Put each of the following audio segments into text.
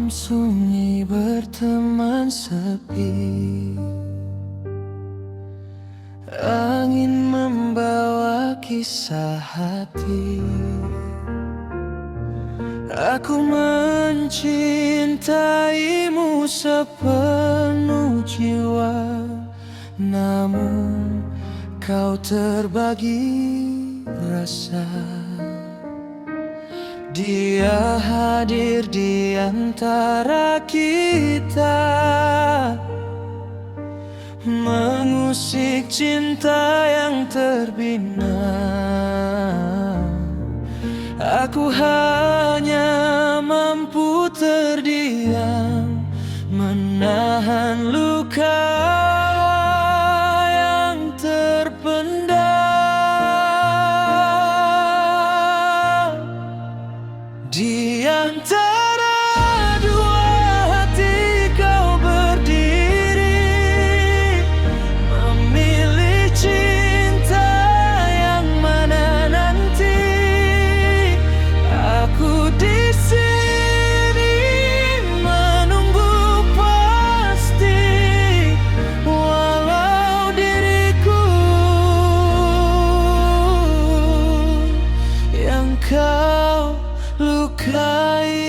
Malam sunyi berteman sepi, angin membawa kisah hati. Aku mencintaimu sepenuh jiwa, namun kau terbagi rasa. Dia hadir di antara kita, mengusik cinta yang terbina. Aku hanya mampu terdiam, menahan luka yang terpendam. Di antara dua hati kau berdiri, memilih cinta yang mana nanti. Aku di sini menunggu pasti, walau diriku yang kau lukai.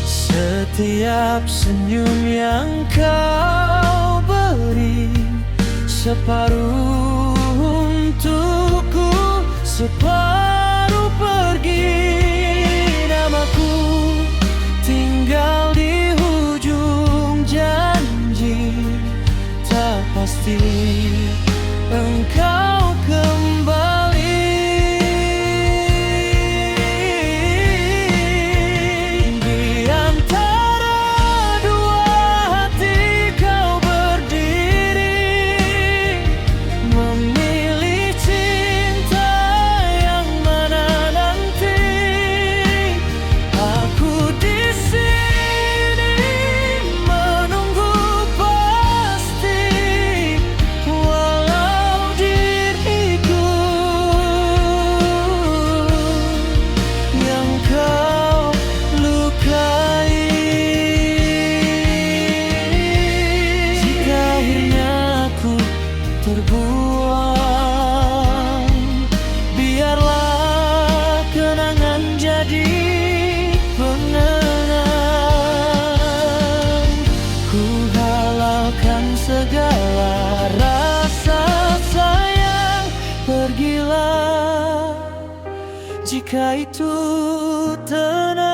Setiap senyum yang kau beri, separuh untukku, separuh pergi. Namaku tinggal di ujung janji, tak pasti engkau kembali. Di antara dua hati kau berdiri, memilih cinta yang mana nanti. Aku di sini menunggu pasti, walau diriku yang kau lukai. Jika akhirnya aku terbuang, biarlah kenangan jadi pengenang. Ku halalkan segala rasa sayang, pergilah jika itu tenang.